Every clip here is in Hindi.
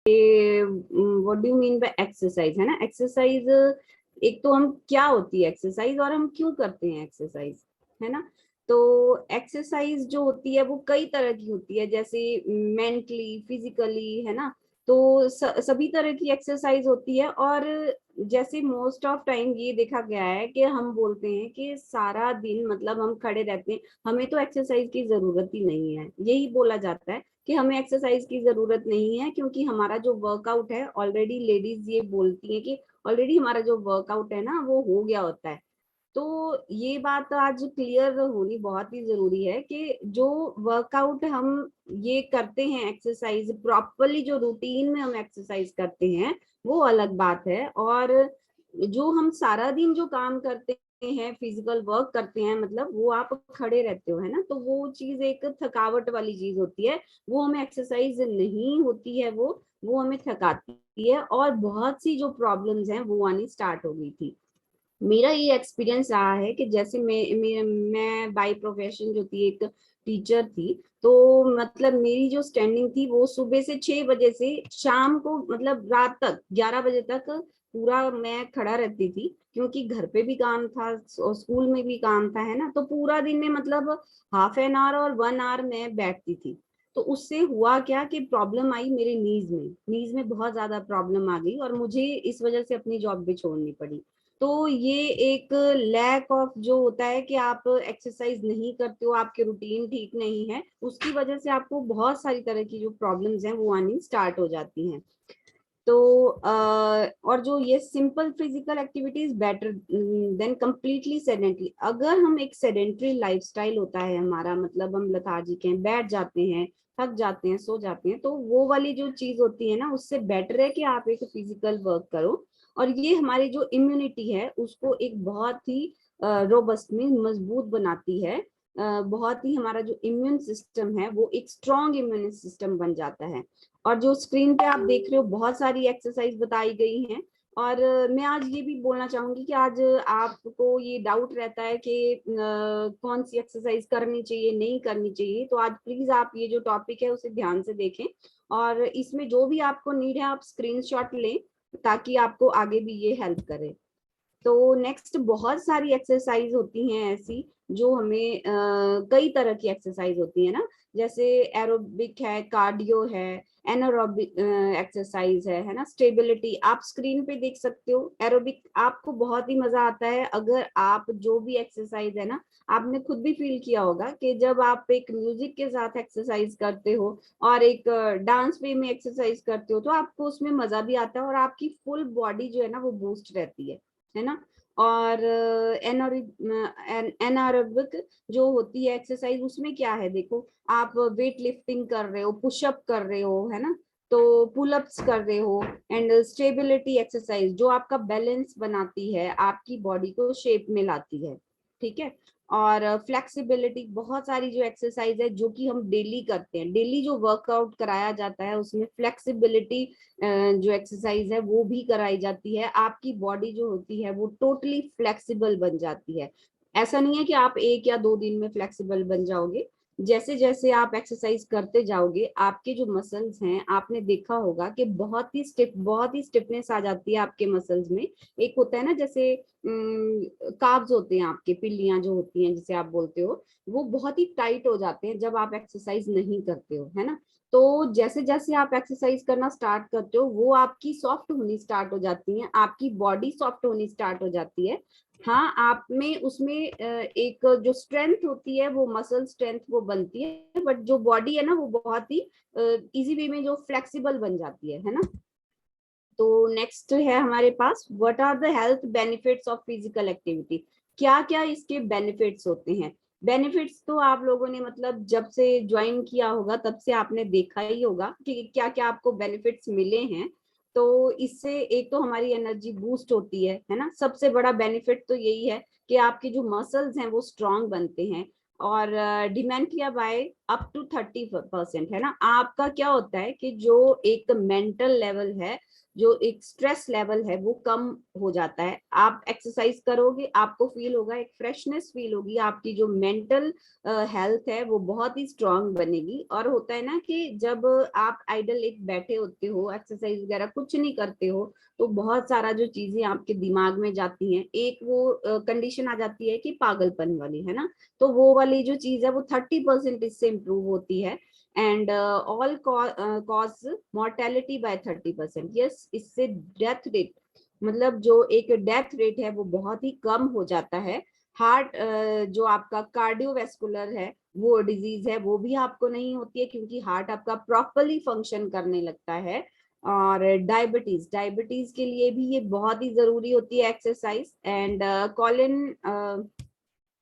What do you mean by exercise, है ना। एक्सरसाइज एक तो हम क्या होती है एक्सरसाइज और हम क्यों करते हैं एक्सरसाइज, है ना। तो एक्सरसाइज जो होती है वो कई तरह की होती है, जैसे मेंटली, फिजिकली, है ना। तो सभी तरह की एक्सरसाइज होती है। और जैसे मोस्ट ऑफ टाइम ये देखा गया है कि हम बोलते हैं कि सारा दिन मतलब हम खड़े रहते हैं, हमें तो एक्सरसाइज की जरूरत ही नहीं है, यही बोला जाता है कि हमें एक्सरसाइज की जरूरत नहीं है, क्योंकि हमारा जो वर्कआउट है ऑलरेडी, लेडीज ये बोलती हैं कि ऑलरेडी हमारा जो वर्कआउट है ना वो हो गया होता है। तो ये बात आज क्लियर होनी बहुत ही जरूरी है कि जो वर्कआउट हम ये करते हैं, एक्सरसाइज प्रॉपरली जो रूटीन में हम एक्सरसाइज करते हैं वो अलग बात है। और जो हम सारा दिन जो काम करते हैं, फिजिकल वर्क करते हैं, मतलब वो आप खड़े रहते हो, है ना, तो वो चीज एक थकावट वाली चीज होती है, वो हमें एक्सरसाइज नहीं होती है, वो हमें थकाती है और बहुत सी जो प्रॉब्लम्स हैं वो आनी स्टार्ट हो गई थी। मेरा ये एक्सपीरियंस रहा है कि जैसे मैं बाय प्रोफेशन जो थी एक टीचर थी, तो मतलब मेरी जो स्टैंडिंग थी वो सुबह से 6 बजे से शाम को मतलब रात तक 11 बजे तक पूरा मैं खड़ा रहती थी, क्योंकि घर पे भी काम था और स्कूल में भी काम था, है ना। तो पूरा दिन में मतलब हाफ एन आवर और 1 आवर मैं बैठती थी। तो उससे हुआ क्या कि प्रॉब्लम आई मेरे नीज में बहुत ज्यादा प्रॉब्लम आ गई और मुझे इस वजह से अपनी जॉब भी छोड़नी पड़ी। तो ये एक लैक ऑफ जो होता है कि आप एक्सरसाइज नहीं करते हो, आपके रूटीन ठीक नहीं है, उसकी वजह से आपको बहुत सारी तरह की जो प्रॉब्लम्स हैं वो आनी स्टार्ट हो जाती हैं। तो और जो ये simple physical activities better than completely sedentary. अगर हम एक सेडेंटरी लाइफस्टाइल होता है हमारा, मतलब हम लेथार्जिक हैं, बैठ जाते हैं, थक जाते हैं, सो जाते हैं, तो वो वाली जो चीज होती है ना, उससे बेटर है कि आप एक फिजिकल वर्क करो। और ये हमारी जो इम्यूनिटी है उसको एक बहुत ही रोबस्ट में मजबूत बनाती है। बहुत ही हमारा जो इम्यून सिस्टम है वो एक स्ट्रॉन्ग इम्यून सिस्टम बन जाता है। और जो स्क्रीन पे आप देख रहे हो बहुत सारी एक्सरसाइज बताई गई हैं। और मैं आज ये भी बोलना चाहूंगी कि आज आपको ये डाउट रहता है कि कौन सी एक्सरसाइज करनी चाहिए, नहीं करनी चाहिए, तो आज प्लीज आप ये जो टॉपिक है उसे ध्यान से देखें और इसमें जो भी आपको नीड है आप स्क्रीनशॉट लें, ताकि आपको आगे भी ये हेल्प करे। तो नेक्स्ट बहुत सारी एक्सरसाइज होती हैं ऐसी जो हमें कई तरह की एक्सरसाइज होती है ना, जैसे एरोबिक है, कार्डियो है, एनारोबिक एक्सरसाइज है ना, स्टेबिलिटी आप स्क्रीन पे देख सकते हो। एरोबिक आपको बहुत ही मजा आता है अगर आप जो भी एक्सरसाइज है ना, आपने खुद भी फील किया होगा कि जब आप एक म्यूजिक के साथ एक्सरसाइज करते हो और एक डांस वे में एक्सरसाइज करते हो तो आपको उसमें मजा भी आता है और आपकी फुल बॉडी जो है ना वो बूस्ट रहती है ना। और एनारोबिक जो होती है एक्सरसाइज, उसमें क्या है, देखो आप वेट लिफ्टिंग कर रहे हो, पुशअप कर रहे हो, है ना, तो पुलअप्स कर रहे हो। एंड स्टेबिलिटी एक्सरसाइज जो आपका बैलेंस बनाती है, आपकी बॉडी को शेप में लाती है, ठीक है। और फ्लेक्सिबिलिटी, बहुत सारी जो एक्सरसाइज है जो कि हम डेली करते हैं, डेली जो वर्कआउट कराया जाता है उसमें फ्लेक्सिबिलिटी जो एक्सरसाइज है वो भी कराई जाती है। आपकी बॉडी जो होती है वो टोटली फ्लेक्सिबल बन जाती है। ऐसा नहीं है कि आप 1 या 2 दिन में फ्लेक्सिबल बन जाओगे। जैसे जैसे आप एक्सरसाइज करते जाओगे आपके जो मसल्स हैं, आपने देखा होगा कि बहुत ही स्टिफनेस आ जाती है आपके मसल्स में। एक होता है ना जैसे काब्स होते हैं, आपके पिल्लियां जो होती हैं जिसे आप बोलते हो, वो बहुत ही टाइट हो जाते हैं जब आप एक्सरसाइज नहीं करते हो, है ना। तो जैसे जैसे आप एक्सरसाइज करना स्टार्ट करते हो वो आपकी सॉफ्ट होनी स्टार्ट हो जाती है, आपकी बॉडी सॉफ्ट होनी स्टार्ट हो जाती है। हाँ, आप में उसमें एक जो स्ट्रेंथ होती है वो मसल स्ट्रेंथ वो बनती है, बट जो बॉडी है ना वो बहुत ही इजी वे में जो फ्लेक्सिबल बन जाती है ना। तो नेक्स्ट है हमारे पास, what are the health benefits of physical activity. क्या क्या इसके बेनिफिट्स होते हैं। बेनिफिट्स तो आप लोगों ने मतलब जब से ज्वाइन किया होगा तब से आपने देखा ही होगा कि क्या क्या आपको बेनिफिट्स मिले हैं। तो इससे एक तो हमारी एनर्जी बूस्ट होती है ना, सबसे बड़ा बेनिफिट तो यही है कि आपके जो मसल्स हैं वो स्ट्रांग बनते हैं। और डिमेंशिया बाय अप टू 30% है ना। आपका क्या होता है कि जो एक मेंटल लेवल है जो एक स्ट्रेस लेवल है वो कम हो जाता है। आप एक्सरसाइज करोगे, आपको फील होगा, एक फ्रेशनेस फील होगी, आपकी जो मेंटल हेल्थ है वो बहुत ही स्ट्रांग बनेगी। और होता है ना कि जब आप आइडल एक बैठे होते हो, एक्सरसाइज वगैरह कुछ नहीं करते हो, तो बहुत सारा जो चीजें आपके दिमाग में जाती हैं, एक वो कंडीशन आ जाती है कि पागलपन वाली, है ना। तो वो वाली जो चीज है वो 30% इससे इम्प्रूव होती है। And all cause mortality by 30%। Yes, इससे डेथ रेट, मतलब जो एक डेथ रेट है वो बहुत ही कम हो जाता है। हार्ट जो आपका कार्डियोवैस्कुलर है वो डिजीज है वो भी आपको नहीं होती है, क्योंकि हार्ट आपका प्रॉपरली फंक्शन करने लगता है। और डायबिटीज, डायबिटीज के लिए भी ये बहुत ही जरूरी होती है एक्सरसाइज। एंड कॉलिन,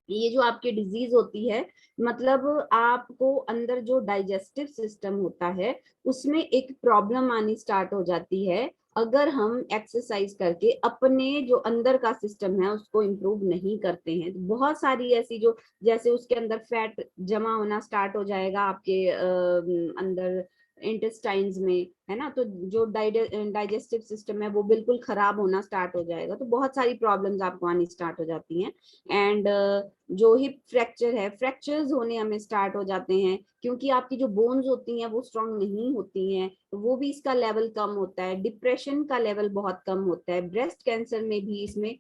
ये जो आपकी डिजीज होती है, मतलब आपको अंदर जो डाइजेस्टिव सिस्टम होता है उसमें एक प्रॉब्लम आनी स्टार्ट हो जाती है अगर हम एक्सरसाइज करके अपने जो अंदर का सिस्टम है उसको इम्प्रूव नहीं करते हैं। तो बहुत सारी ऐसी जो, जैसे उसके अंदर फैट जमा होना स्टार्ट हो जाएगा आपके अंदर इंटेस्टाइन्स में, है ना। तो जो डाइजेस्टिव सिस्टम है वो बिल्कुल खराब होना स्टार्ट हो जाएगा, तो बहुत सारी प्रॉब्लम्स आपको आनी स्टार्ट हो जाती हैं। एंड जो हिप फ्रैक्चर है, फ्रैक्चर्स होने हमें स्टार्ट हो जाते हैं, क्योंकि आपकी जो बोन्स होती हैं वो स्ट्रांग नहीं होती हैं, तो वो भी इसका लेवल कम होता है। डिप्रेशन का लेवल बहुत कम होता है। ब्रेस्ट कैंसर में भी इसमें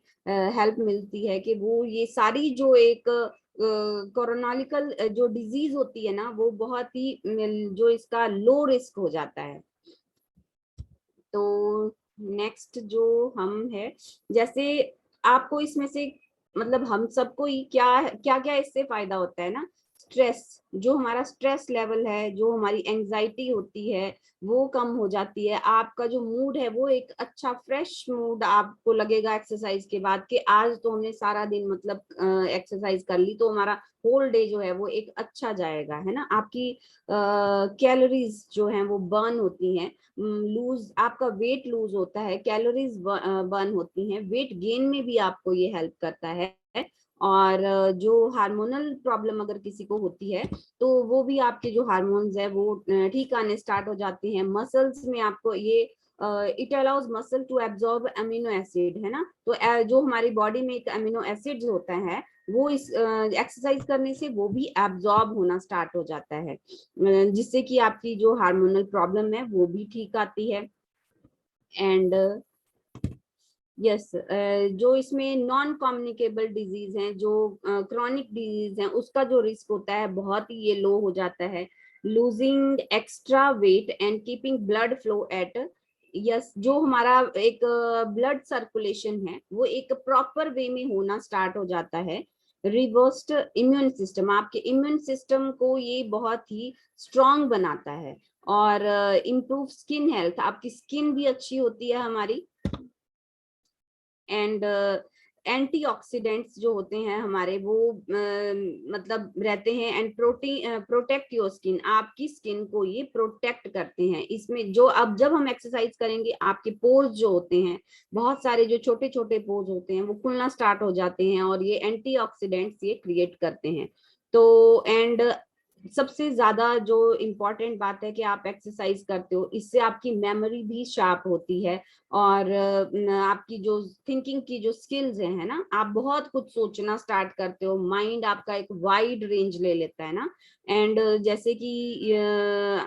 हेल्प मिलती है कि वो ये सारी जो एक कोरोनालिकल जो डिजीज होती है ना वो बहुत ही जो इसका लो रिस्क हो जाता है। तो नेक्स्ट जो हम है, जैसे आपको इसमें से, मतलब हम सबको ही क्या क्या क्या इससे फायदा होता है ना। स्ट्रेस, जो हमारा स्ट्रेस लेवल है, जो हमारी एंजाइटी होती है वो कम हो जाती है। आपका जो मूड है वो एक अच्छा फ्रेश मूड आपको लगेगा एक्सरसाइज के बाद, कि आज तो हमने सारा दिन मतलब एक्सरसाइज कर ली, तो हमारा होल डे जो है वो एक अच्छा जाएगा, है ना। आपकी कैलोरीज जो हैं वो बर्न होती हैं, लूज, आपका वेट लूज होता है, कैलोरीज बर्न होती हैं, वेट गेन में भी आपको ये हेल्प करता है। और जो हार्मोनल प्रॉब्लम अगर किसी को होती है तो वो भी आपके जो हार्मोन्स है वो ठीक आने स्टार्ट हो जाते हैं। मसल्स में आपको ये it allows muscle to absorb amino acid, है ना। तो जो हमारी बॉडी में एक अमीनो एसिड होता है वो इस एक्सरसाइज करने से वो भी एब्जॉर्ब होना स्टार्ट हो जाता है, जिससे कि आपकी जो हार्मोनल प्रॉब्लम है वो भी ठीक आती है। एंड यस, जो इसमें नॉन कम्युनिकेबल डिजीज हैं, जो क्रॉनिक डिजीज हैं, उसका जो रिस्क होता है बहुत ही ये लो हो जाता है। Losing extra weight and keeping blood flow at, yes, जो हमारा एक ब्लड सर्कुलेशन है वो एक प्रॉपर वे में होना स्टार्ट हो जाता है। रिवर्स्ड इम्यून सिस्टम, आपके इम्यून सिस्टम को ये बहुत ही स्ट्रांग बनाता है। और इम्प्रूव स्किन हेल्थ, आपकी स्किन भी अच्छी होती है हमारी। एंड एंटीऑक्सीडेंट्स जो होते हैं हमारे वो मतलब रहते हैं, एंड प्रोटेक्ट योर स्किन, आपकी स्किन को ये प्रोटेक्ट करते हैं। इसमें जो अब जब हम एक्सरसाइज करेंगे आपके पोर्स जो होते हैं, बहुत सारे जो छोटे छोटे पोर्स होते हैं वो खुलना स्टार्ट हो जाते हैं, और ये एंटीऑक्सीडेंट्स ये क्रिएट करते हैं। तो एंड सबसे ज्यादा जो इम्पोर्टेंट बात है कि आप एक्सरसाइज करते हो, इससे आपकी मेमोरी भी शार्प होती है, और आपकी जो थिंकिंग की जो स्किल्स है ना, आप बहुत कुछ सोचना स्टार्ट करते हो, माइंड आपका एक वाइड रेंज ले लेता है ना। एंड जैसे कि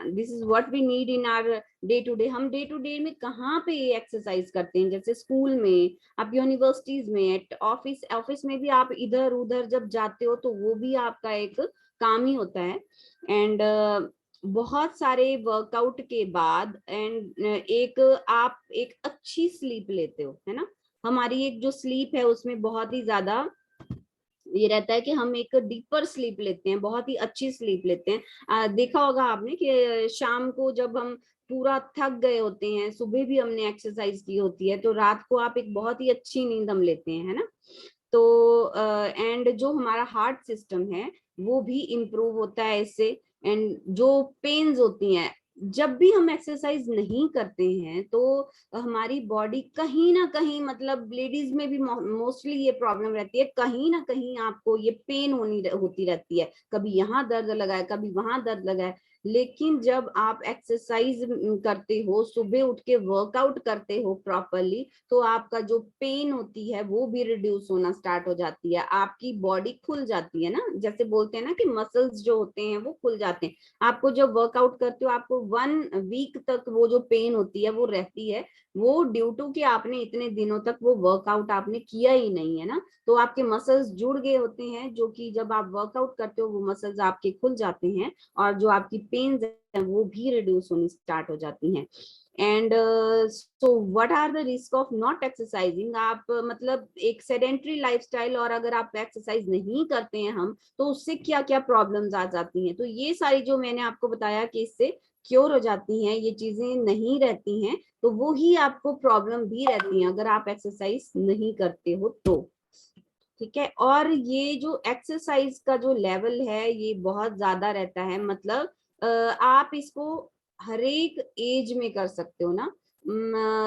this is what we need in our day to day. हम डे टू डे में कहाँ पे ये एक्सरसाइज करते हैं, जैसे स्कूल में, आप यूनिवर्सिटीज में, ऑफिस ऑफिस में भी आप इधर उधर जब जाते हो तो वो भी आपका एक काम ही होता है। एंड बहुत सारे वर्कआउट के बाद एंड एक आप एक अच्छी स्लीप लेते हो, है ना। हमारी एक जो स्लीप है उसमें बहुत ही ज्यादा ये रहता है कि हम एक डीपर स्लीप लेते हैं, बहुत ही अच्छी स्लीप लेते हैं। देखा होगा आपने कि शाम को जब हम पूरा थक गए होते हैं, सुबह भी हमने एक्सरसाइज की होती है, तो रात को आप एक बहुत ही अच्छी नींद हम लेते हैं, है ना। तो एंड जो हमारा हार्ट सिस्टम है वो भी इम्प्रूव होता है इससे। एंड जो पेन्स होती हैं, जब भी हम एक्सरसाइज नहीं करते हैं तो हमारी बॉडी कहीं ना कहीं, मतलब लेडीज में भी मोस्टली ये प्रॉब्लम रहती है, कहीं ना कहीं आपको ये पेन होती रहती है, कभी यहाँ दर्द लगा है, कभी वहां दर्द लगा है। लेकिन जब आप एक्सरसाइज करते हो, सुबह उठ के वर्कआउट करते हो प्रॉपरली, तो आपका जो पेन होती है वो भी रिड्यूस होना स्टार्ट हो जाती है, आपकी बॉडी खुल जाती है ना, जैसे बोलते हैं ना कि मसल्स जो होते हैं वो खुल जाते हैं। आपको जब वर्कआउट करते हो आपको 1 वीक तक वो जो पेन होती है वो रहती है, वो ड्यू टू कि आपने इतने दिनों तक वो वर्कआउट आपने किया ही नहीं है ना, तो आपके मसल्स जुड़ गए होते हैं, जो कि जब आप वर्कआउट करते हो वो मसल्स आपके खुल जाते हैं, और जो आपकी पेन्स है वो भी रिड्यूस होनी स्टार्ट हो जाती हैं। And so what are the risk of not exercising, आप मतलब एक सेडेंट्री लाइफस्टाइल, और अगर आप एक्सरसाइज नहीं करते हैं हम, तो उससे क्या क्या प्रॉब्लम्स आ जाती हैं। तो ये सारी जो मैंने आपको बताया कि इससे क्योर हो जाती हैं, ये चीजें नहीं रहती हैं, तो वो ही आपको प्रॉब्लम भी रहती है अगर आप एक्सरसाइज नहीं करते हो तो। ठीक है, और ये जो एक्सरसाइज का जो लेवल है ये बहुत ज्यादा रहता है, मतलब आप इसको हर एक एज में कर सकते हो ना,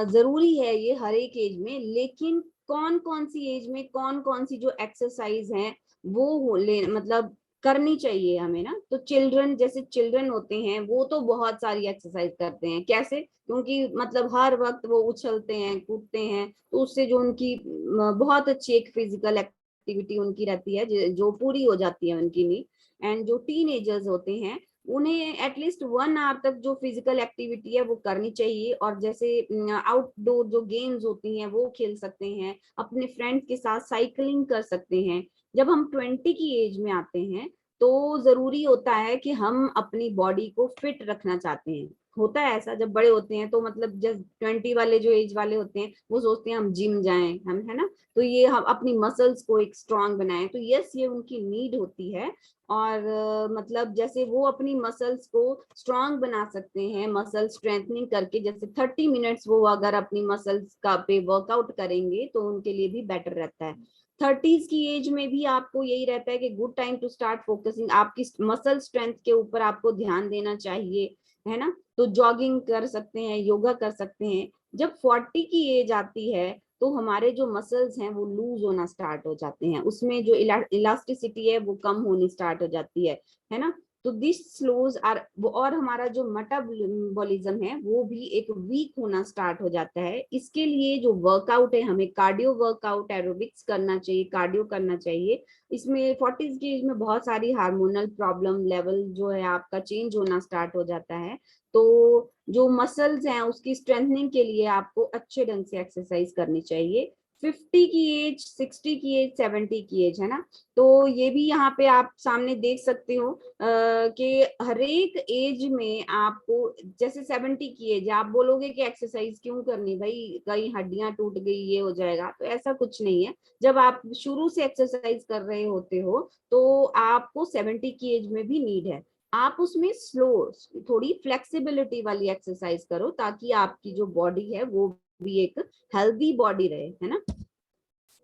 जरूरी है ये हर एक एज में, लेकिन कौन कौन सी एज में कौन कौन सी जो एक्सरसाइज है वो मतलब करनी चाहिए हमें ना। तो चिल्ड्रन, जैसे चिल्ड्रन होते हैं वो तो बहुत सारी एक्सरसाइज करते हैं, कैसे, क्योंकि मतलब हर वक्त वो उछलते हैं कूदते हैं, तो उससे जो उनकी बहुत अच्छी एक फिजिकल एक्टिविटी उनकी रहती है, जो पूरी हो जाती है उनकी नीड। एंड जो टीनेजर्स होते हैं उन्हें एटलीस्ट 1 आवर तक जो फिजिकल एक्टिविटी है वो करनी चाहिए, और जैसे आउटडोर जो गेम्स होती हैं वो खेल सकते हैं, अपने फ्रेंड्स के साथ साइकिलिंग कर सकते हैं। जब हम 20 की एज में आते हैं तो जरूरी होता है कि हम अपनी बॉडी को फिट रखना चाहते हैं, होता है ऐसा, जब बड़े होते हैं तो मतलब जब 20 वाले जो एज वाले होते हैं वो सोचते हैं हम जिम जाएं, हम, है ना, तो ये हम अपनी मसल्स को एक स्ट्रांग बनाएं, तो यस ये उनकी नीड होती है। और मतलब जैसे वो अपनी मसल्स को स्ट्रांग बना सकते हैं मसल स्ट्रेंथनिंग करके, जैसे 30 मिनट्स वो अगर अपनी मसल्स का पे वर्कआउट करेंगे तो उनके लिए भी बेटर रहता है। 30s की एज में भी आपको यही रहता है कि good time to start focusing, आपकी मसल स्ट्रेंथ के ऊपर आपको ध्यान देना चाहिए, है ना, तो जॉगिंग कर सकते हैं, योगा कर सकते हैं। जब 40 की एज आती है तो हमारे जो मसल्स हैं वो लूज होना स्टार्ट हो जाते हैं, उसमें जो इलास्टिसिटी है वो कम होनी स्टार्ट हो जाती है ना, तो दिस स्लोज आर, और हमारा जो मेटाबॉलिज्म है वो भी एक वीक होना स्टार्ट हो जाता है। इसके लिए जो वर्कआउट है, हमें कार्डियो वर्कआउट एरोबिक्स करना चाहिए, कार्डियो करना चाहिए। इसमें 40s की एज में बहुत सारी हार्मोनल प्रॉब्लम लेवल जो है आपका चेंज होना स्टार्ट हो जाता है, तो जो मसल्स हैं उसकी स्ट्रेंथनिंग के लिए आपको अच्छे ढंग से एक्सरसाइज करनी चाहिए। 50 की एज, 60 की एज, 70 की एज, है ना, तो ये भी यहाँ पे आप सामने देख सकते हो कि हर एक एज में आपको, जैसे 70 की एज, आप बोलोगे कि एक्सरसाइज क्यों करनी भाई, कहीं हड्डियां टूट गई ये हो जाएगा, तो ऐसा कुछ नहीं है। जब आप शुरू से एक्सरसाइज कर रहे होते हो तो आपको 70 की एज में भी नीड है, आप उसमें स्लो, थोड़ी फ्लेक्सिबिलिटी वाली एक्सरसाइज करो, ताकि आपकी जो बॉडी है वो भी एक हेल्दी बॉडी रहे, है ना।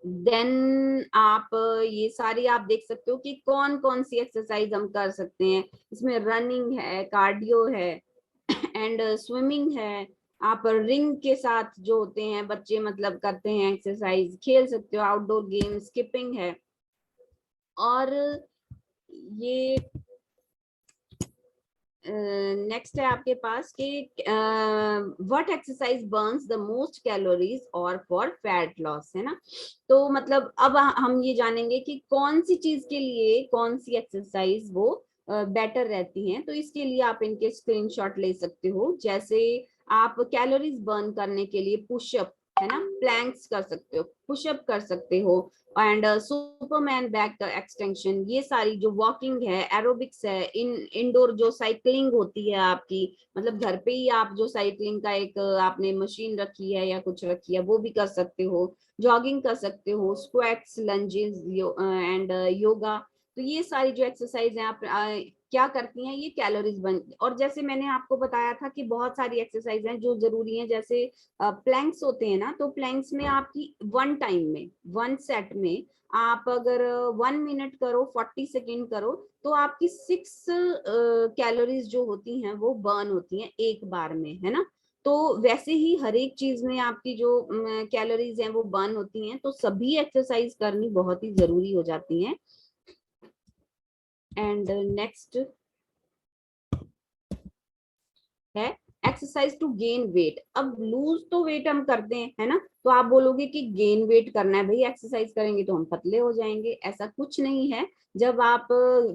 देन आप ये सारी आप देख सकते हो कि कौन कौन सी एक्सरसाइज हम कर सकते हैं, इसमें रनिंग है, कार्डियो है एंड स्विमिंग है। आप रिंग के साथ जो होते हैं बच्चे मतलब करते हैं एक्सरसाइज, खेल सकते हो, आउटडोर गेम, स्किपिंग है। और ये नेक्स्ट है आपके पास कि what exercise Burns the most calories और फॉर फैट लॉस, है ना, तो मतलब अब हम ये जानेंगे कि कौन सी चीज के लिए कौन सी एक्सरसाइज वो बेटर रहती हैं। तो इसके लिए आप इनके स्क्रीनशॉट ले सकते हो, जैसे आप कैलोरीज बर्न करने के लिए पुशअप, है ना, प्लैंक्स कर सकते हो, पुशअप कर सकते हो, एंड सुपरमैन बैक एक्सटेंशन, ये सारी जो वॉकिंग है, एरोबिक्स है, इंडोर जो साइकिलिंग होती है आपकी, मतलब घर पे ही आप जो साइकिलिंग का एक आपने मशीन रखी है या कुछ रखी है वो भी कर सकते हो, जॉगिंग कर सकते हो, स्क्वैट्स, लंजेस एंड योगा। तो ये सारी जो एक्सरसाइज है आप क्या करती हैं, ये कैलोरीज बन, और जैसे मैंने आपको बताया था कि बहुत सारी एक्सरसाइज हैं जो जरूरी हैं, जैसे प्लैंक्स होते हैं ना, तो प्लैंक्स में आपकी 1 टाइम में 1 सेट में आप अगर 1 मिनट करो, 40 सेकेंड करो, तो आपकी 6 कैलोरीज जो होती हैं वो बर्न होती हैं एक बार में, है ना। तो वैसे ही हर एक चीज में आपकी जो कैलोरीज हैं वो बर्न होती हैं, तो सभी एक्सरसाइज करनी बहुत ही जरूरी हो जाती हैं। एंड नेक्स्ट है एक्सरसाइज टू गेन वेट। अब लूज तो वेट हम करते हैं, है ना, तो आप बोलोगे कि गेन वेट करना है भाई, एक्सरसाइज करेंगे तो हम पतले हो जाएंगे, ऐसा कुछ नहीं है। जब आप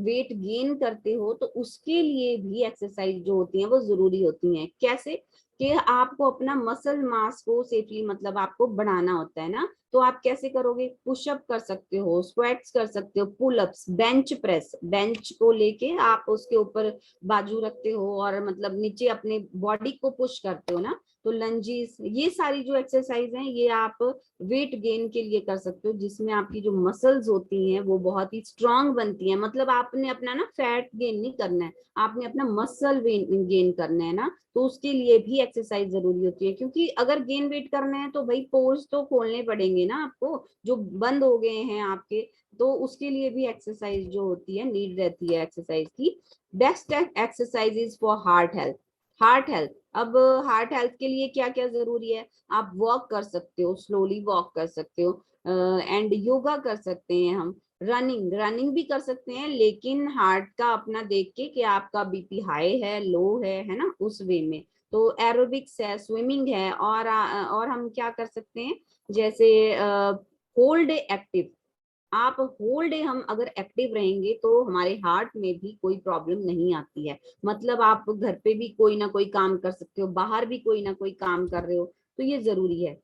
वेट गेन करते हो तो उसके लिए भी एक्सरसाइज जो होती है वो जरूरी होती है। कैसे कि आपको अपना मसल मास को सेफली मतलब आपको बढ़ाना होता है ना, तो आप कैसे करोगे, पुशअप कर सकते हो, स्क्वाट्स कर सकते हो, pull ups, bench press, bench को लेके आप उसके ऊपर बाजू रखते हो और मतलब नीचे अपने बॉडी को पुश करते हो ना, तो लंजीज, ये सारी जो एक्सरसाइज हैं ये आप वेट गेन के लिए कर सकते हो, जिसमें आपकी जो मसल्स होती हैं वो बहुत ही स्ट्रांग बनती हैं। मतलब आपने अपना ना फैट गेन नहीं करना है, आपने अपना मसल गेन करना है ना, तो उसके लिए भी एक्सरसाइज जरूरी होती है। क्योंकि अगर गेन वेट करना है तो भाई पोर्स तो खोलने पड़ेंगे ना आपको, जो बंद हो गए हैं आपके, तो उसके लिए भी एक्सरसाइज जो होती है नीड रहती है एक्सरसाइज की। Best exercise is for heart health. Heart health, अब हार्ट हेल्थ के लिए क्या क्या जरूरी है, आप वॉक कर सकते हो, स्लोली वॉक कर सकते हो, एंड योगा कर सकते हैं हम, रनिंग, रनिंग भी कर सकते हैं लेकिन हार्ट का अपना देख के कि आपका बीपी हाई है लो है ना, उस वे में। तो एरोबिक्स है, स्विमिंग है, और हम क्या कर सकते हैं, जैसे होल डे एक्टिव, आप होल डे हम अगर एक्टिव रहेंगे तो हमारे हार्ट में भी कोई प्रॉब्लम नहीं आती है। मतलब आप घर पे भी कोई ना कोई काम कर सकते हो, बाहर भी कोई ना कोई काम कर रहे हो, तो ये जरूरी है।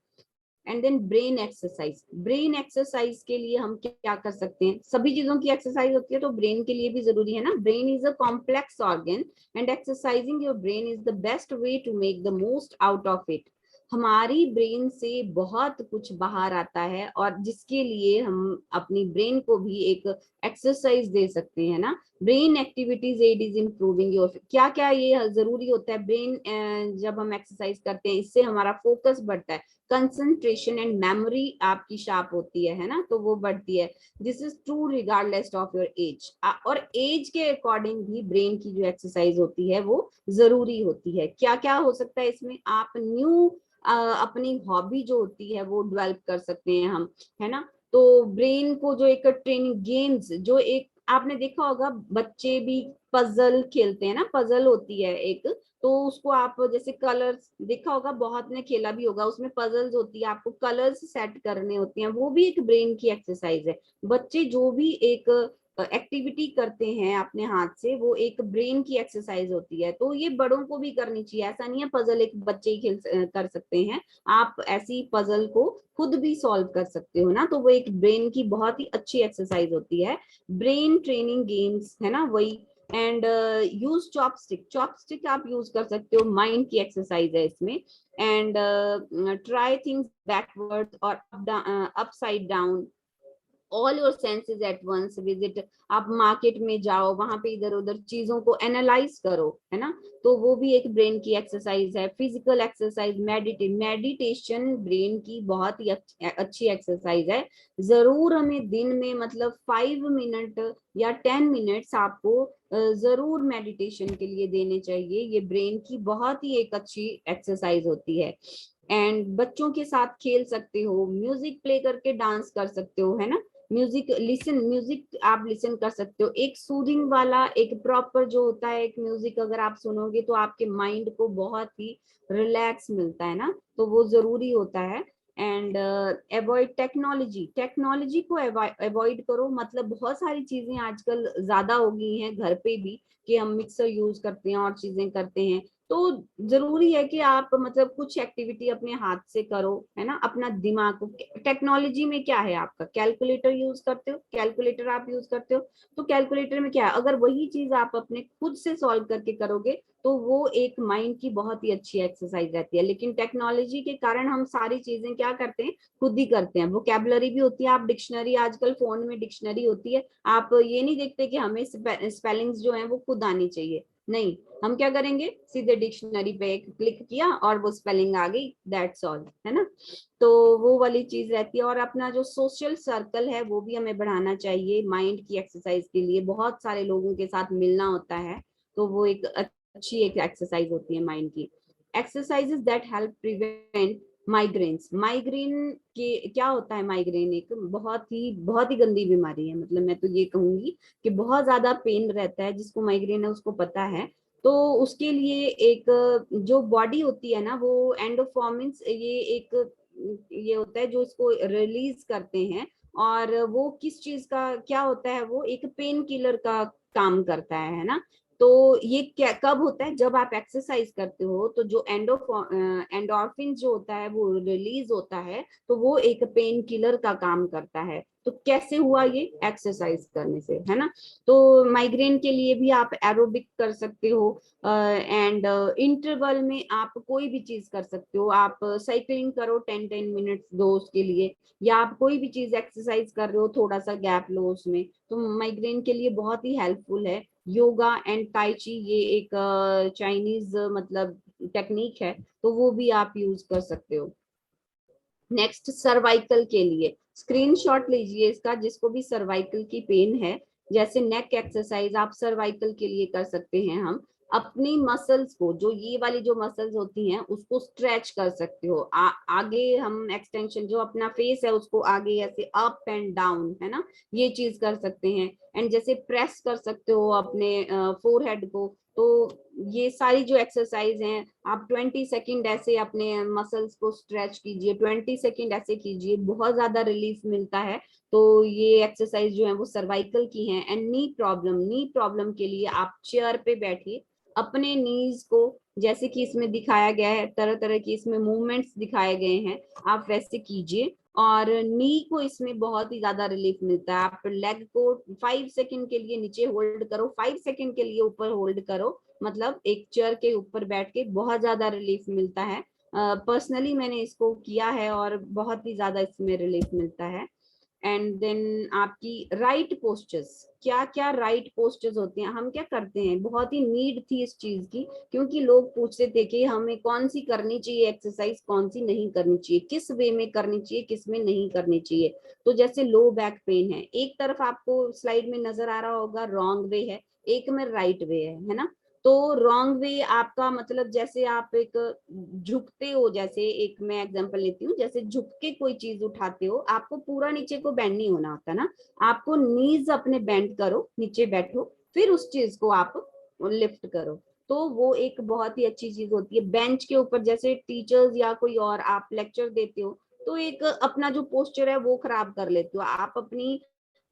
And then brain exercise, brain exercise के लिए हम क्या कर सकते हैं, सभी चीजों की एक्सरसाइज होती है तो ब्रेन के लिए भी जरूरी है ना। Brain is a complex organ and exercising your brain is the best way to make the most out of it. हमारी ब्रेन से बहुत कुछ बाहर आता है और जिसके लिए हम अपनी ब्रेन को भी एक एक्सरसाइज दे सकते हैं ना। Brain activities aid is improving your, क्या क्या ये जरूरी होता है ब्रेन, जब हम एक्सरसाइज करते हैं इससे हमारा फोकस बढ़ता है, कंसंट्रेशन एंड मेमोरी आपकी शार्प होती है ना, तो वो बढ़ती है। This is true regardless of your age, और एज के अकॉर्डिंग भी ब्रेन की जो एक्सरसाइज होती है वो जरूरी होती है। क्या क्या हो सकता है इसमें, आप न्यू अपनी हॉबी जो होती है वो डेवलप कर सकते हैं हम, है ना। तो ब्रेन को जो एक ट्रेनिंग गेम्स, जो एक आपने देखा होगा बच्चे भी पजल खेलते हैं ना, पजल होती है एक, तो उसको आप जैसे कलर्स देखा होगा, बहुत ने खेला भी होगा, उसमें पजल्स होती है, आपको कलर्स सेट करने होते हैं, वो भी एक ब्रेन की एक्सरसाइज है। बच्चे जो भी एक एक्टिविटी करते हैं अपने हाथ से, वो एक ब्रेन की एक्सरसाइज होती है, तो ये बड़ों को भी करनी चाहिए। ऐसा नहीं है पजल एक बच्चे ही कर सकते हैं, आप ऐसी पजल को खुद भी सॉल्व कर सकते हो ना, तो वो एक ब्रेन की बहुत ही अच्छी एक्सरसाइज होती है। ब्रेन ट्रेनिंग गेम्स है ना वही। एंड यूज चॉपस्टिक, चॉपस्टिक आप यूज कर सकते हो, माइंड की एक्सरसाइज है इसमें। एंड ट्राई थिंग्स बैकवर्ड और upside down, all your senses at once, visit, आप मार्केट में जाओ, वहां पे इधर उधर चीजों को एनालाइज करो, है ना, तो वो भी एक ब्रेन की एक्सरसाइज है। फिजिकल एक्सरसाइज, मेडिटेशन ब्रेन की बहुत ही अच्छी एक्सरसाइज है। जरूर हमें दिन में मतलब 5 मिनट या 10 मिनट्स आपको जरूर मेडिटेशन के लिए देने चाहिए, ये ब्रेन की बहुत ही एक अच्छी एक्सरसाइज होती है। एंड बच्चों के साथ खेल सकते हो, म्यूजिक प्ले करके डांस कर सकते हो, है ना, म्यूजिक लिसन, म्यूजिक आप लिसन कर सकते हो, एक सूदिंग वाला एक प्रॉपर जो होता है एक म्यूजिक अगर आप सुनोगे तो आपके माइंड को बहुत ही रिलैक्स मिलता है ना, तो वो जरूरी होता है। एंड अवॉइड टेक्नोलॉजी, टेक्नोलॉजी को अवॉइड करो, मतलब बहुत सारी चीजें आजकल ज्यादा हो गई हैं घर पे भी, कि हम मिक्सर यूज करते हैं और चीजें करते हैं, तो जरूरी है कि आप मतलब कुछ एक्टिविटी अपने हाथ से करो, है ना, अपना दिमाग को। टेक्नोलॉजी में क्या है, आपका कैलकुलेटर यूज करते हो, कैलकुलेटर आप यूज करते हो, तो कैलकुलेटर में क्या है, अगर वही चीज आप अपने खुद से सॉल्व करके करोगे तो वो एक माइंड की बहुत ही अच्छी एक्सरसाइज रहती है। लेकिन टेक्नोलॉजी के कारण हम सारी चीजें क्या करते हैं, खुद ही करते हैं। वोकैबुलरी भी होती है, आप डिक्शनरी, आजकल फोन में डिक्शनरी होती है, आप ये नहीं देखते कि हमें स्पेलिंग्स जो है वो खुद आनी चाहिए, नहीं, हम क्या करेंगे, सीधे डिक्शनरी पे क्लिक किया और वो स्पेलिंग आ गई, दैट्स ऑल, है ना। तो वो वाली चीज रहती है। और अपना जो सोशल सर्कल है वो भी हमें बढ़ाना चाहिए, माइंड की एक्सरसाइज के लिए बहुत सारे लोगों के साथ मिलना होता है, तो वो एक अच्छी एक एक्सरसाइज होती है माइंड की। Exercises that help prevent migraines, migraine के क्या होता है, माइग्रेन एक बहुत ही गंदी बीमारी है, मतलब मैं तो ये कहूंगी कि बहुत ज्यादा पेन रहता है, जिसको माइग्रेन है उसको पता है। तो उसके लिए एक जो बॉडी होती है ना, वो एंडोफॉर्मिन्स ये होता है जो इसको रिलीज करते हैं। और वो किस चीज का क्या होता है, वो एक पेन किलर का काम करता है ना। तो ये क्या कब होता है, जब आप एक्सरसाइज करते हो तो जो एंडोर्फिन जो होता है वो रिलीज होता है, तो वो एक पेन किलर का काम करता है। तो कैसे हुआ ये, एक्सरसाइज करने से, है ना। तो माइग्रेन के लिए भी आप एरोबिक कर सकते हो, एंड इंटरवल में आप कोई भी चीज कर सकते हो। आप साइकिलिंग करो 10-10 मिनट्स दो उसके लिए, या आप कोई भी चीज एक्सरसाइज कर रहे हो, थोड़ा सा गैप लो उसमें, तो माइग्रेन के लिए बहुत ही हेल्पफुल है। योगा एंड tai chi, ये एक चाइनीज मतलब टेक्निक है, तो वो भी आप यूज कर सकते हो। नेक्स्ट, सर्वाइकल के लिए स्क्रीनशॉट लीजिए इसका, जिसको भी सर्वाइकल की पेन है, जैसे नेक एक्सरसाइज आप सर्वाइकल के लिए कर सकते हैं। हम अपनी मसल्स को, जो ये वाली जो मसल्स होती हैं उसको स्ट्रेच कर सकते हो। आगे हम एक्सटेंशन, जो अपना फेस है उसको आगे ऐसे अप एंड डाउन, है ना, ये चीज कर सकते हैं। एंड जैसे प्रेस कर सकते हो अपने फोरहेड को। तो ये सारी जो एक्सरसाइज हैं, आप 20 सेकेंड ऐसे अपने मसल्स को स्ट्रेच कीजिए, 20 सेकेंड ऐसे कीजिए, बहुत ज्यादा रिलीफ मिलता है। तो ये एक्सरसाइज जो है वो सर्वाइकल की हैं। एंड नी प्रॉब्लम के लिए आप चेयर पे बैठिए, अपने नीज को, जैसे कि इसमें दिखाया गया है, तरह तरह की इसमें मूवमेंट्स दिखाए गए हैं, आप वैसे कीजिए। और नी को इसमें बहुत ही ज्यादा रिलीफ मिलता है। आप लेग को 5 सेकेंड के लिए नीचे होल्ड करो, 5 सेकेंड के लिए ऊपर होल्ड करो, मतलब एक चेयर के ऊपर बैठ के बहुत ज्यादा रिलीफ मिलता है। पर्सनली मैंने इसको किया है और बहुत ही ज्यादा इसमें रिलीफ मिलता है। एंड देन आपकी राइट पोस्चर्स, क्या क्या राइट पोस्चर्स होते हैं, हम क्या करते हैं, बहुत ही नीड थी इस चीज की, क्योंकि लोग पूछते थे कि हमें कौन सी करनी चाहिए एक्सरसाइज, कौन सी नहीं करनी चाहिए, किस वे में करनी चाहिए, किस में नहीं करनी चाहिए। तो जैसे लो बैक पेन है, एक तरफ आपको स्लाइड में नजर आ रहा होगा रॉन्ग वे है, एक में राइट वे है ना। तो रॉन्ग वे आपका मतलब, जैसे आप एक झुकते हो, जैसे एक मैं एग्जांपल लेती हूँ, जैसे झुक के कोई चीज उठाते हो, आपको पूरा नीचे को बेंड नहीं होना होता ना, आपको नीज अपने बेंड करो, नीचे बैठो, फिर उस चीज को आप लिफ्ट करो। तो वो एक बहुत ही अच्छी चीज होती है। बेंच के ऊपर जैसे टीचर्स या कोई और आप लेक्चर देते हो, तो एक अपना जो पोस्चर है वो खराब कर लेते हो, आप अपनी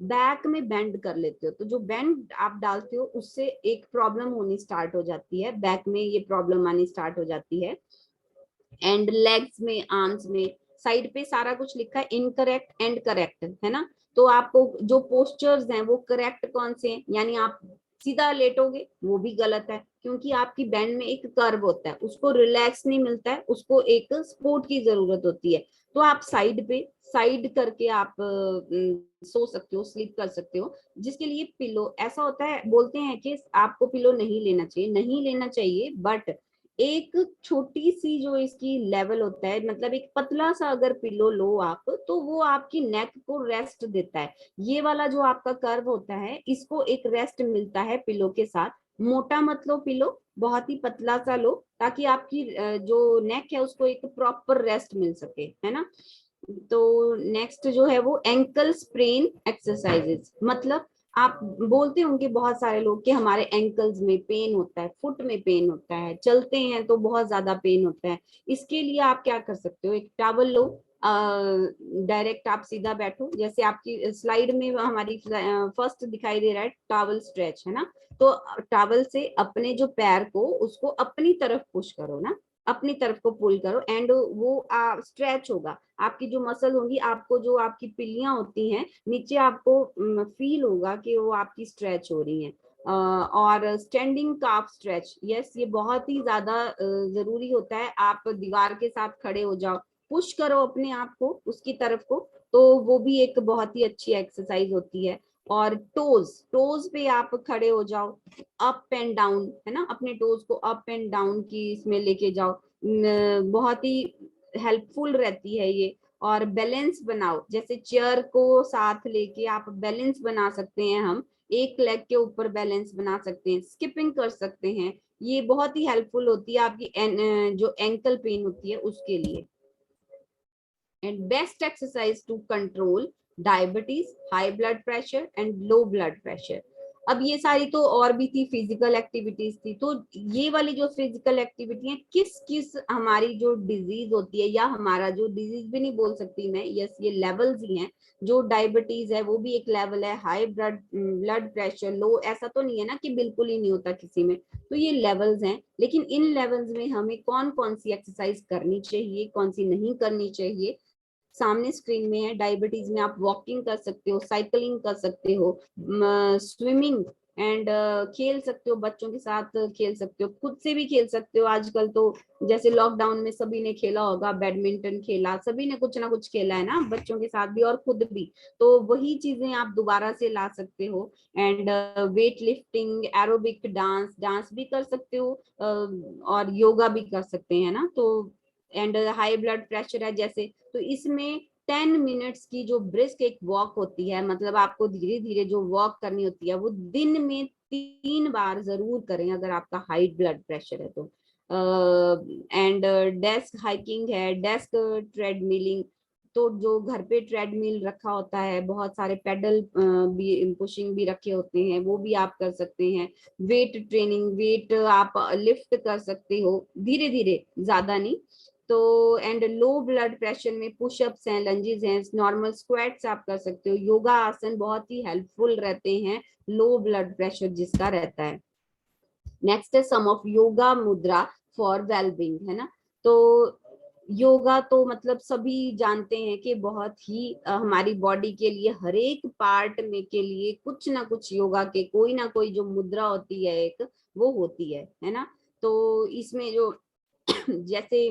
बैक में बेंड कर लेते हो, तो जो बेंड आप डालते हो उससे एक प्रॉब्लम होनी स्टार्ट हो जाती है, बैक में ये प्रॉब्लम आनी स्टार्ट हो जाती है। एंड लेग्स में, आर्म्स में, साइड पे सारा कुछ लिखा है इनकरेक्ट एंड करेक्ट, है ना। तो आपको जो पोस्चर्स हैं वो करेक्ट कौन से हैं, यानी आप सीधा लेटोगे वो भी गलत है, क्योंकि आपकी बैंड में एक कर्व होता है, उसको रिलैक्स नहीं मिलता है, उसको एक सपोर्ट की जरूरत होती है। तो आप साइड पे साइड करके आप सो सकते हो, स्लीप कर सकते हो, जिसके लिए पिलो, ऐसा होता है बोलते हैं कि आपको पिलो नहीं लेना चाहिए, नहीं लेना चाहिए, बट एक छोटी सी जो इसकी लेवल होता है, मतलब एक पतला सा अगर पिलो लो आप, तो वो आपकी नेक को रेस्ट देता है। ये वाला जो आपका कर्व होता है, इसको एक रेस्ट मिलता है पिलो के साथ। मोटा मत लो पिलो, बहुत ही पतला सा लो, ताकि आपकी जो नेक है उसको एक प्रॉपर रेस्ट मिल सके, है ना। तो नेक्स्ट जो है वो एंकल स्प्रेन एक्सरसाइजेस, मतलब आप बोलते होंगे बहुत सारे लोग कि हमारे एंकल्स में पेन होता है, फुट में पेन होता है, चलते हैं तो बहुत ज्यादा पेन होता है। इसके लिए आप क्या कर सकते हो, एक टॉवल लो, डायरेक्ट आप सीधा बैठो, जैसे आपकी स्लाइड में हमारी फर्स्ट दिखाई दे रहा है टॉवल स्ट्रेच, है ना। तो टॉवल से अपने जो पैर को उसको अपनी तरफ पुश करो ना, अपनी तरफ को पुल करो, एंड वो स्ट्रेच होगा, आपकी जो मसल होंगी, आपको जो आपकी पिल्लियां होती हैं नीचे, आपको फील होगा कि वो आपकी स्ट्रेच हो रही हैं। और स्टैंडिंग काफ स्ट्रेच, यस, ये बहुत ही ज्यादा जरूरी होता है। आप दीवार के साथ खड़े हो जाओ, पुश करो अपने आप को उसकी तरफ को, तो वो भी एक बहुत ही अच्छी एक्सरसाइज होती है। और टोज टोज पे आप खड़े हो जाओ, अप एंड डाउन, है ना, अपने टोज को अप एंड डाउन की इसमें लेके जाओ, बहुत ही हेल्पफुल रहती है ये। और बैलेंस बनाओ, जैसे चेयर को साथ लेके आप बैलेंस बना सकते हैं, हम एक लेग के ऊपर बैलेंस बना सकते हैं, स्किपिंग कर सकते हैं, ये बहुत ही हेल्पफुल होती है आपकी जो एंकल पेन होती है उसके लिए। And best exercise to control diabetes, high blood pressure and low blood pressure. अब ये सारी तो और भी थी, फिजिकल एक्टिविटीज थी। तो ये वाली जो फिजिकल एक्टिविटी है, किस किस हमारी जो डिजीज होती है, या हमारा जो डिजीज भी नहीं बोल सकती मैं, यस ये लेवल्स ही हैं। जो डायबिटीज है वो भी एक लेवल है, हाई ब्लड प्रेशर, लो, ऐसा तो नहीं है ना कि बिल्कुल ही नहीं होता किसी में। तो ये लेवल्स हैं, लेकिन इन लेवल्स में हमें कौन कौन सी एक्सरसाइज करनी चाहिए, कौन सी नहीं करनी चाहिए, सामने स्क्रीन में है। डायबिटीज में आप वॉकिंग कर सकते हो, साइकिलिंग कर सकते हो, स्विमिंग एंड खेल सकते हो, बच्चों के साथ खेल सकते हो, खुद से भी खेल सकते हो। आजकल तो जैसे लॉकडाउन में सभी ने खेला होगा, बैडमिंटन खेला, सभी ने कुछ ना कुछ खेला है ना, बच्चों के साथ भी और खुद भी। तो वही चीजें आप दोबारा से ला सकते हो। And weight lifting, aerobic dance, dance भी कर सकते हो, और योगा भी कर सकते हैं ना। तो एंड हाई ब्लड प्रेशर है जैसे, तो इसमें 10 मिनट्स की जो ब्रिस्क एक वॉक होती है, मतलब आपको धीरे धीरे जो वॉक करनी होती है, वो दिन में 3 बार जरूर करें अगर आपका हाई ब्लड प्रेशर है तो। एंड डेस्क हाइकिंग है, डेस्क ट्रेडमिलिंग, तो जो घर पे ट्रेडमिल रखा होता है, बहुत सारे पेडल भी, पुशिंग भी रखे होते हैं, वो भी आप कर सकते हैं। वेट ट्रेनिंग, वेट आप लिफ्ट कर सकते हो धीरे धीरे, ज्यादा नहीं। तो एंड लो ब्लड प्रेशर में पुशअप्स हैं, लंजेस हैं, नॉर्मल स्क्वाट्स आप कर सकते हो। योगा आसन बहुत ही हेल्पफुल रहते हैं लो ब्लड प्रेशर जिसका रहता है। नेक्स्ट है सम ऑफ योगा मुद्रा फॉर वेलबींग, है ना। तो योगा तो मतलब सभी जानते हैं कि बहुत ही हमारी बॉडी के लिए, हर एक पार्ट में के लिए कुछ ना कुछ योगा के कोई ना कोई जो मुद्रा होती है एक, वो होती है ना। तो इसमें जो जैसे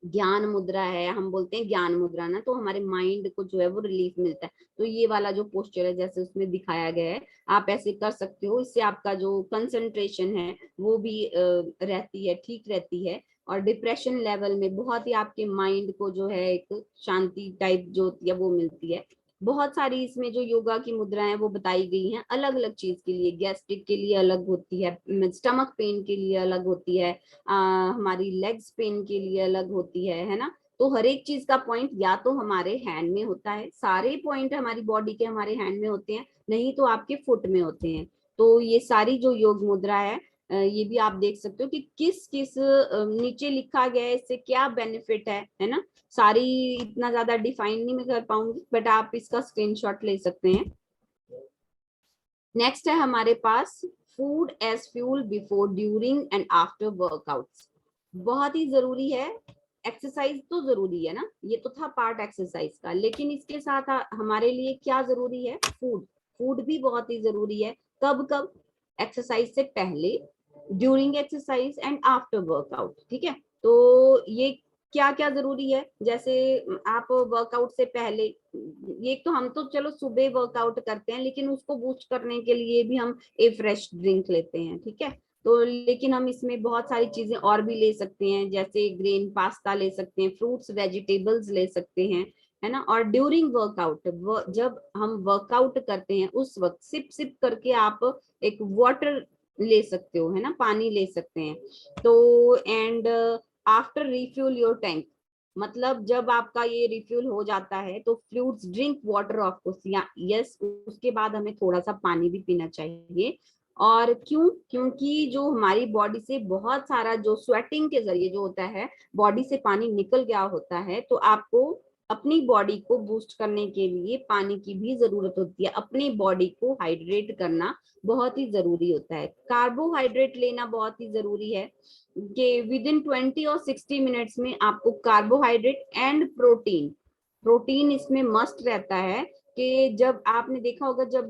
ज्ञान मुद्रा है, हम बोलते हैं ज्ञान मुद्रा ना, तो हमारे माइंड को जो है वो रिलीफ मिलता है। तो ये वाला जो पोस्चर है जैसे उसमें दिखाया गया है, आप ऐसे कर सकते हो। इससे आपका जो कंसंट्रेशन है वो भी रहती है, ठीक रहती है। और डिप्रेशन लेवल में बहुत ही आपके माइंड को जो है एक शांति टाइप जो होती है वो मिलती है। बहुत सारी इसमें जो योगा की मुद्राएं वो बताई गई हैं, अलग अलग चीज के लिए, गैस्ट्रिक के लिए अलग होती है, स्टमक पेन के लिए अलग होती है, हमारी लेग्स पेन के लिए अलग होती है ना। तो हर एक चीज का पॉइंट या तो हमारे हैंड में होता है, सारे पॉइंट हमारी बॉडी के हमारे हैंड में होते हैं, नहीं तो आपके फुट में होते हैं। तो ये सारी जो योग मुद्रा है, ये भी आप देख सकते हो कि किस किस नीचे लिखा गया है, इससे क्या बेनिफिट है ना। सारी इतना ज्यादा डिफाइन नहीं मैं कर पाऊंगी, बट आप इसका स्क्रीनशॉट ले सकते हैं। नेक्स्ट है हमारे पास food as fuel before, during and after workouts. बहुत ही जरूरी है। एक्सरसाइज तो जरूरी है ना, ये तो था पार्ट एक्सरसाइज का, लेकिन इसके साथ हमारे लिए क्या जरूरी है, फूड। फूड भी बहुत ही जरूरी है। कब कब? एक्सरसाइज से पहले, during exercise and after workout, ठीक है। तो ये क्या क्या जरूरी है, जैसे आप वर्कआउट से पहले, ये तो हम तो चलो सुबह वर्कआउट करते हैं, लेकिन उसको बूस्ट करने के लिए भी हम ए फ्रेश ड्रिंक लेते हैं, ठीक है। तो लेकिन हम इसमें बहुत सारी चीजें और भी ले सकते हैं, जैसे ग्रेन पास्ता ले सकते हैं, फ्रूट्स वेजिटेबल्स ले सकते हैं, है ना। और ड्यूरिंग वर्कआउट, जब हम वर्कआउट करते हैं उस वक्त सिप सिप करके आप एक वाटर ले सकते हो, है ना, पानी ले सकते हैं। तो and after refuel your tank, मतलब जब आपका ये रिफ्यूल हो जाता है तो fluids, drink water of course, yes, उसके बाद हमें थोड़ा सा पानी भी पीना चाहिए। और क्यों? क्योंकि जो हमारी बॉडी से बहुत सारा जो स्वेटिंग के जरिए जो होता है, बॉडी से पानी निकल गया होता है, तो आपको अपनी बॉडी को बूस्ट करने के लिए पानी की भी जरूरत होती है। अपनी बॉडी को हाइड्रेट करना बहुत ही जरूरी होता है। कार्बोहाइड्रेट लेना बहुत ही जरूरी है कि विद इन 20 और 60 मिनट्स में आपको कार्बोहाइड्रेट एंड प्रोटीन, प्रोटीन इसमें मस्ट रहता है। कि जब आपने देखा होगा, जब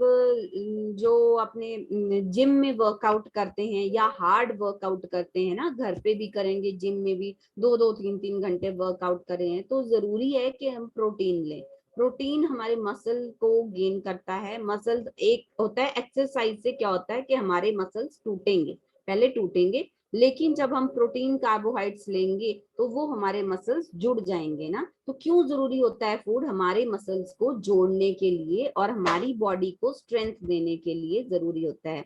जो अपने जिम में वर्कआउट करते हैं या हार्ड वर्कआउट करते हैं ना, घर पे भी करेंगे, जिम में भी 2-2 3-3 घंटे वर्कआउट करें हैं, तो जरूरी है कि हम प्रोटीन लें। प्रोटीन हमारे मसल को गेन करता है। मसल एक होता है, एक्सरसाइज से क्या होता है कि हमारे मसल्स टूटेंगे, पहले टूटेंगे, लेकिन जब हम प्रोटीन कार्बोहाइड्रेट्स लेंगे तो वो हमारे मसल्स जुड़ जाएंगे ना। तो क्यों जरूरी होता है फूड? हमारे मसल्स को जोड़ने के लिए और हमारी बॉडी को स्ट्रेंथ देने के लिए जरूरी होता है।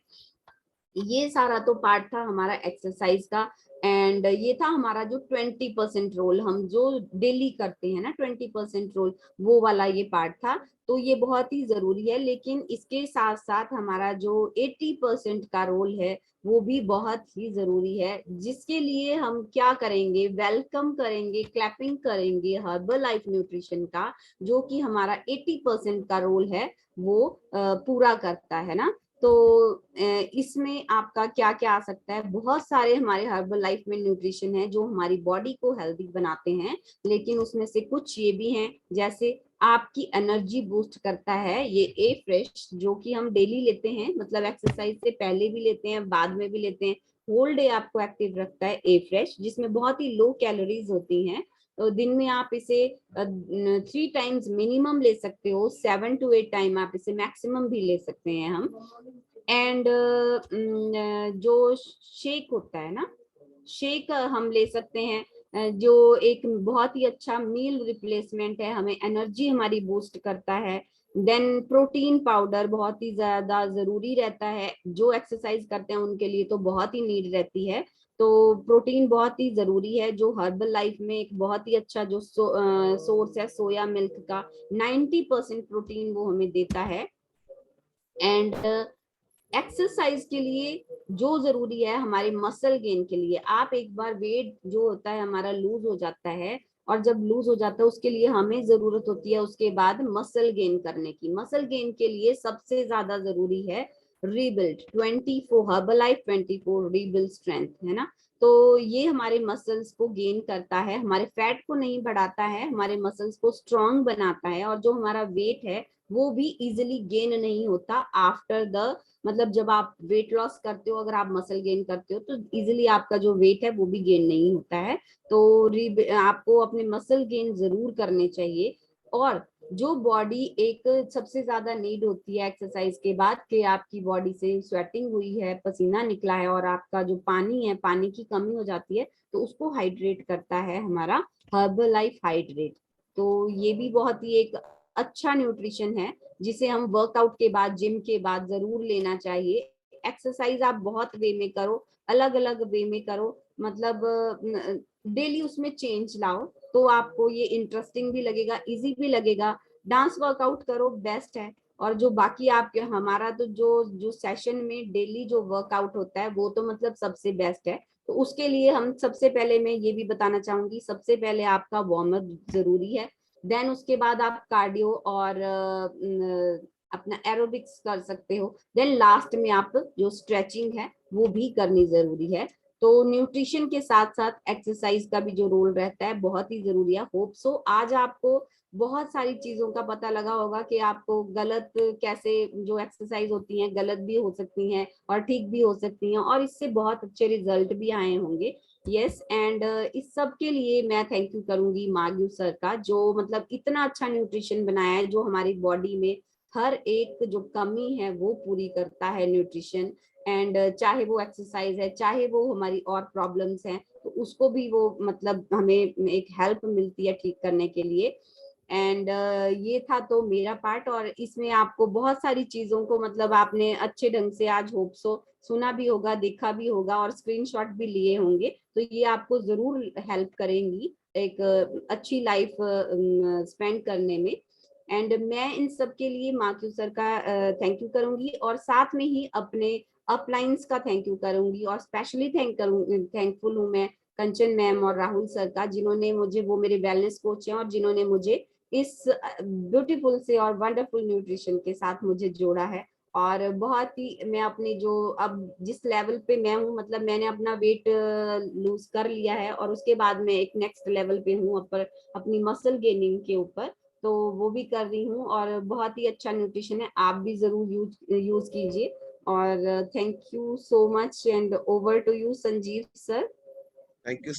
ये सारा तो पार्ट था हमारा एक्सरसाइज का। एंड ये था हमारा जो 20% रोल, हम जो डेली करते हैं ना 20% रोल, वो वाला ये पार्ट था। तो ये बहुत ही जरूरी है, लेकिन इसके साथ साथ हमारा जो 80% का रोल है वो भी बहुत ही जरूरी है, जिसके लिए हम क्या करेंगे, वेलकम करेंगे, क्लैपिंग करेंगे हर्बल लाइफ न्यूट्रिशन का, जो कि हमारा 80% का रोल है वो पूरा करता है ना। तो इसमें आपका क्या क्या आ सकता है, बहुत सारे हमारे हर्बल लाइफ में न्यूट्रिशन है जो हमारी बॉडी को हेल्दी बनाते हैं, लेकिन उसमें से कुछ ये भी हैं, जैसे आपकी एनर्जी बूस्ट करता है ये ए फ्रेश, जो कि हम डेली लेते हैं, मतलब एक्सरसाइज से पहले भी लेते हैं, बाद में भी लेते हैं, होल डे आपको एक्टिव रखता है ए फ्रेश, जिसमें बहुत ही लो कैलोरीज होती हैं। तो दिन में आप इसे 3 टाइम्स मिनिमम ले सकते हो, 7 to 8 टाइम आप इसे मैक्सिमम भी ले सकते हैं हम। एंड जो शेक होता है ना, शेक हम ले सकते हैं, जो एक बहुत ही अच्छा मील रिप्लेसमेंट है, हमें एनर्जी हमारी बूस्ट करता है। देन प्रोटीन पाउडर बहुत ही ज्यादा जरूरी रहता है, जो एक्सरसाइज करते हैं उनके लिए तो बहुत ही नीड रहती है। तो प्रोटीन बहुत ही जरूरी है, जो हर्बल लाइफ में एक बहुत ही अच्छा जो सोर्स है सोया मिल्क का, 90% प्रोटीन वो हमें देता है। एंड एक्सरसाइज के लिए जो जरूरी है हमारे मसल गेन के लिए, आप एक बार वेट जो होता है हमारा लूज हो जाता है, और जब लूज हो जाता है उसके लिए हमें जरूरत होती है उसके बाद मसल गेन करने की। मसल गेन के लिए सबसे ज्यादा जरूरी है रीबिल्ड 24 हर्बलाइफ 24 रीबिल्ड स्ट्रेंथ, है ना। तो ये हमारे मसल्स को गेन करता है, हमारे फैट को नहीं बढ़ाता है, हमारे मसल्स को स्ट्रॉन्ग बनाता है, और जो हमारा वेट है वो भी इजिली गेन नहीं होता आफ्टर द, मतलब जब आप वेट लॉस करते हो, अगर आप मसल गेन करते हो तो इजिली आपका जो वेट है वो भी गेन नहीं होता है। तो आपको अपने मसल गेन जरूर करने चाहिए। और जो बॉडी एक सबसे ज्यादा नीड होती है एक्सरसाइज के बाद, कि आपकी बॉडी से स्वेटिंग हुई है, पसीना निकला है, और आपका जो पानी है, पानी की कमी हो जाती है, तो उसको हाइड्रेट करता है हमारा हर्बल लाइफ हाइड्रेट। तो ये भी बहुत ही एक अच्छा न्यूट्रिशन है, जिसे हम वर्कआउट के बाद, जिम के बाद जरूर लेना चाहिए। एक्सरसाइज आप बहुत वे में करो, अलग अलग वे में करो, मतलब डेली उसमें चेंज लाओ, तो आपको ये इंटरेस्टिंग भी लगेगा, इजी भी लगेगा। डांस वर्कआउट करो, बेस्ट है। और जो बाकी आपके हमारा तो जो जो सेशन में डेली जो वर्कआउट होता है वो तो मतलब सबसे बेस्ट है। तो उसके लिए हम सबसे पहले मैं ये भी बताना चाहूंगी, सबसे पहले आपका वार्म अप जरूरी है। देन उसके बाद आप कार्डियो और अपना एरोबिक्स कर सकते हो। देन लास्ट में आप जो स्ट्रेचिंग है वो भी करनी जरूरी है। तो न्यूट्रिशन के साथ साथ एक्सरसाइज का भी जो रोल रहता है बहुत ही जरूरी है। होप सो आज आपको बहुत सारी चीजों का पता लगा होगा कि आपको गलत कैसे जो एक्सरसाइज होती हैं गलत भी हो सकती हैं और ठीक भी हो सकती हैं, और इससे बहुत अच्छे रिजल्ट भी आए होंगे। यस, एंड इस सब के लिए मैं थैंक यू करूंगी मार्ग्यू सर का, जो मतलब इतना अच्छा न्यूट्रिशन बनाया है, जो हमारी बॉडी में हर एक जो कमी है वो पूरी करता है न्यूट्रिशन। एंड चाहे वो एक्सरसाइज है, चाहे वो हमारी और प्रॉब्लम्स हैं, तो उसको भी वो मतलब हमें एक हेल्प मिलती है ठीक करने के लिए। एंड ये था तो मेरा पार्ट, और इसमें आपको बहुत सारी चीजों को मतलब आपने अच्छे ढंग से आज होप सो सुना भी होगा, देखा भी होगा, और स्क्रीनशॉट भी लिए होंगे, तो ये आपको जरूर हेल्प करेंगी एक अच्छी लाइफ स्पेंड करने में। एंड मैं इन सब के लिए मार्क्यू सर का थैंक यू करूंगी, और साथ में ही अपने अपलाइंस का थैंक यू करूंगी, और स्पेशली थैंकफुल हूँ मैं कंचन मैम और राहुल सर का, जिन्होंने मुझे, वो मेरे वेलनेस कोच हैं, और जिन्होंने मुझे इस ब्यूटीफुल से और वंडरफुल न्यूट्रिशन के साथ मुझे जोड़ा है। और बहुत ही मैं अपनी जो अब जिस लेवल पे मैं हूँ, मतलब मैंने अपना वेट लूज कर लिया है, और उसके बाद मैं एक नेक्स्ट लेवल पे हूँ अपनी मसल गेनिंग के ऊपर, तो वो भी कर रही हूँ। और बहुत ही अच्छा न्यूट्रिशन है, आप भी जरूर यूज कीजिए। और thank you so much, and over to you Sanjeev sir. Thank you